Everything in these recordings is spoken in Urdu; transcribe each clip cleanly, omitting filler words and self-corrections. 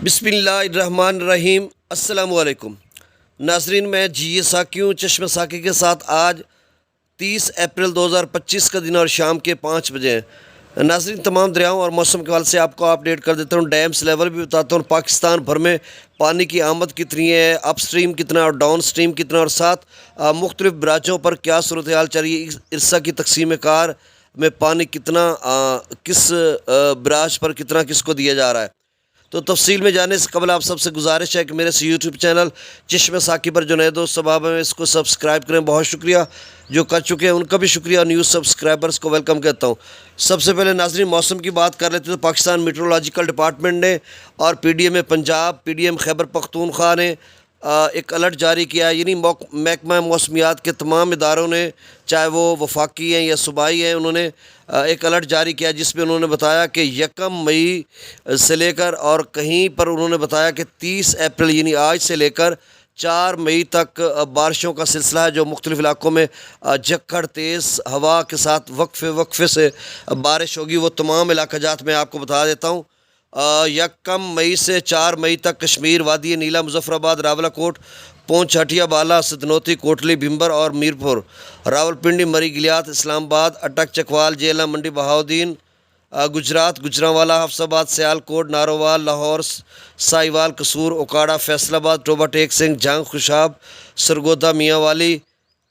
بسم اللہ الرحمن الرحیم۔ السلام علیکم ناظرین، میں جی ساکی ہوں چشمہ ساکی کے ساتھ۔ آج 30 اپریل 2025 کا دن اور شام کے 5 بجے ہیں۔ ناظرین، تمام دریاؤں اور موسم کے حوالے سے آپ کو اپڈیٹ کر دیتا ہوں۔ ڈیمز لیول بھی بتاتا ہوں، پاکستان بھر میں پانی کی آمد کتنی ہے، اپ سٹریم کتنا اور ڈاؤن سٹریم کتنا، اور ساتھ مختلف براجوں پر کیا صورتحال چل رہی ہے۔ ارسا کی تقسیم کار میں پانی کتنا کس براج پر کتنا کس کو دیا جا رہا ہے۔ تو تفصیل میں جانے سے قبل آپ سب سے گزارش ہے کہ میرے یوٹیوب چینل چشمہ ساکی پر جو نئے دوست سباب ہیں اس کو سبسکرائب کریں۔ بہت شکریہ جو کر چکے ہیں ان کا بھی شکریہ، اور نیوز سبسکرائبرز کو ویلکم کہتا ہوں۔ سب سے پہلے ناظرین موسم کی بات کر لیتے ہیں تو پاکستان میٹرولوجیکل ڈپارٹمنٹ نے اور P D M Punjab, P D M Khyber Pakhtunkhwa نے ایک الرٹ جاری کیا ہے۔ یعنی محکمہ موسمیات کے تمام اداروں نے، چاہے وہ وفاقی ہیں یا صوبائی ہیں، انہوں نے ایک الرٹ جاری کیا جس میں انہوں نے بتایا کہ 1 مئی سے لے کر، اور کہیں پر انہوں نے بتایا کہ 30 اپریل یعنی آج سے لے کر 4 مئی تک بارشوں کا سلسلہ ہے، جو مختلف علاقوں میں جھکڑ تیز ہوا کے ساتھ وقفے سے بارش ہوگی۔ وہ تمام علاقہ جات میں آپ کو بتا دیتا ہوں۔ 1 مئی سے 4 مئی تک کشمیر، وادی نیلا، مظفر آباد، راولہ کوٹ، پونچھ، ہٹیا، بالا، سدنوتی، کوٹلی، بھمبر اور میرپور، راولپنڈی، مری گلیات، اسلام آباد، اٹک، چکوال، جیلم، منڈی بہاؤدین، گجرات، گجرانوالا، حفص آباد، سیال کوٹ، نارووال، لاہور، سائیوال، قصور، اوکاڑا، فیصل آباد، ٹوبہ ٹیک سنگھ، جھانگ، خوشاب، سرگودا، میاں والی،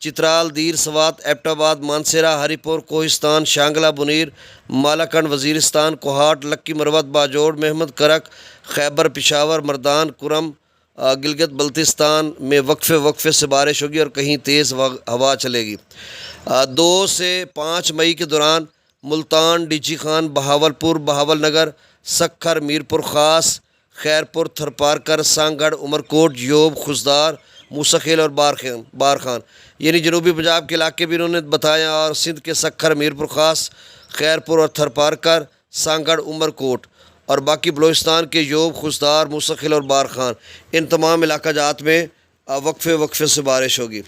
چترال، دیر، سوات، ایبٹ آباد، مانسیرہ، ہری پور، کوہستان، شانگلہ، بنیر، مالاکنڈ، وزیرستان، کوہاٹ، لکی، مروت، باجوڑ، محمد کرک، خیبر، پشاور، مردان، کرم، گلگت بلتستان میں وقفے سے بارش ہوگی اور کہیں تیز ہوا چلے گی۔ 2 سے 5 مئی کے دوران ملتان، ڈیجی خان، بہاولپور، بہاول نگر، سکھر، میرپور خاص، خیرپور، تھرپارکر، سانگڑ، عمرکوٹ، یوب، خزدار، موسیخیل اور بارخان یعنی جنوبی پنجاب کے علاقے بھی انہوں نے بتایا، اور سندھ کے سکھر، میرپور خاص، خیرپور اور تھرپارکر، سانگڑ، عمرکوٹ، اور باقی بلوچستان کے یوب، خزدار، موسیخیل اور بارخان، ان تمام علاقہ جات میں وقفے سے بارش ہوگی۔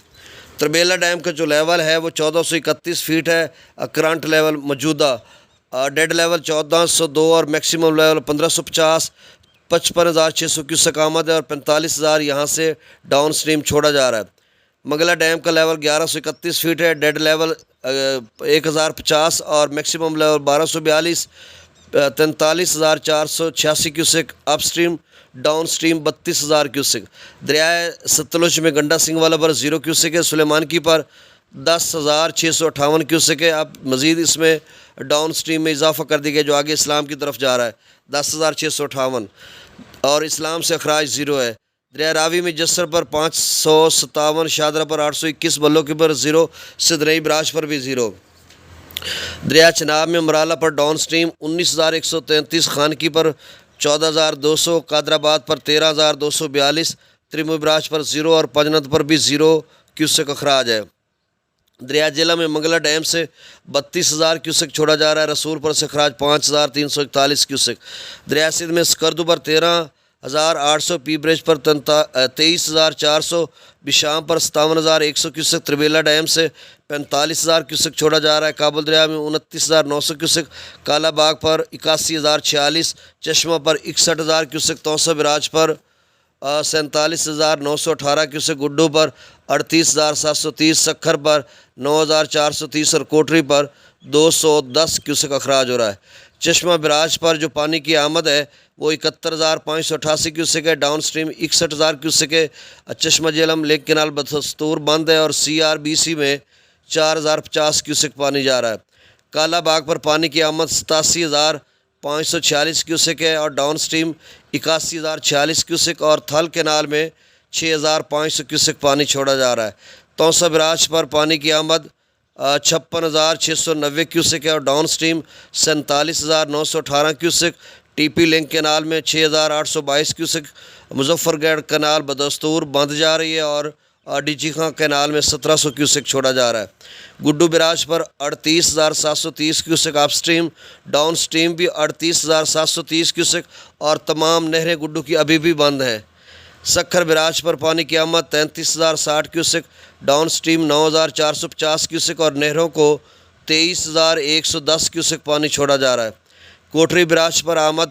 تربیلا ڈیم کا جو لیول ہے وہ 1431 فیٹ ہے کرنٹ لیول موجودہ۔ ڈیڈ لیول 1402 اور میکسیمم لیول 1550، 55,600 کیوسک آمد ہے، اور 45,000 یہاں سے ڈاؤن سٹریم چھوڑا جا رہا ہے۔ منگلہ ڈیم کا لیول 1131 فیٹ ہے، ڈیڈ لیول 1050 اور میکسیمم لیول 1242، 43,486 کیوسک اپ سٹریم، ڈاؤن سٹریم 32,000 کیوسک۔ دریائے ستلج میں گنڈا سنگھ والا پر 0 کیوسک ہے، سلیمان کی پر 10,658 کیوسک ہے۔ اب مزید اس میں ڈاؤن سٹریم میں اضافہ کر دی گیا جو آگے اسلام کی طرف جا رہا ہے، 10,658، اور اسلام سے اخراج 0 ہے۔ دریائے راوی میں جسر پر 557، شادرہ پر 821، بلو کی پر 0، سدنئی براج پر بھی 0۔ دریائے چناب میں مرالہ پر ڈاؤن سٹریم 19,133، خانکی پر 14,200، قادر آباد پر 13,242، تریموئی براج پر 0 اور پنجنت پر بھی 0 کیوسک اخراج ہے۔ دریائے جیلم میں منگلہ ڈیم سے 32,000 کیوسک چھوڑا جا رہا ہے، رسول پر سے اخراج 5,341 کیوسک۔ دریائے سندھ میں سکردو پر 13,800، پی برج پر 23,400، بشام پر 57,100 کیوسک۔ تربیلا ڈیم سے 45,000 کیوسک چھوڑا جا رہا ہے، کابل دریا میں 29,900 کیوسک، کالا باغ پر 81,046، چشمہ پر 61,000 کیوسک، توسا براج پر 47,918 کیوسک، گڈو پر 38,730، سکھر پر 9,430 اور کوٹری پر 210 کیوسک اخراج ہو رہا ہے۔ چشمہ براج پر جو پانی کی آمد ہے وہ 71,588 کیوسک ہے، ڈاؤن سٹریم 61,000 کیوسک ہے۔ چشمہ جہلم لیک کینال بدستور بند ہے، اور سی آر بی سی میں 4,050 کیوسک پانی جا رہا ہے۔ کالا باغ پر پانی کی آمد 87,546 کیوسک ہے، اور ڈاؤن سٹریم 81,046 کیوسک، اور تھل کینال میں 6,500 کیوسک پانی چھوڑا جا رہا ہے۔ توسا براج پر پانی کی آمد 56,690 کیوسک ہے، اور downstream 47,918 cusec. T P link canal میں 6,822 کیوسک، مظفر گڑھ کینال بدستور بند جا رہی ہے، اور ڈیجی خان کینال میں 1,700 کیوسک چھوڑا جا رہا ہے۔ گڈو براج پر 38,730 کیوسک اپ سٹریم، ڈاؤن سٹریم بھی 38,730 کیوسک، اور تمام نہریں گڈو کی ابھی بھی بند ہیں۔ سکھر براج پر پانی کی آمد 33,060 کیوسک، ڈاؤن سٹریم 9,450 کیوسک، اور نہروں کو 23,110 کیوسک پانی چھوڑا جا رہا ہے۔ کوٹری براج پر آمد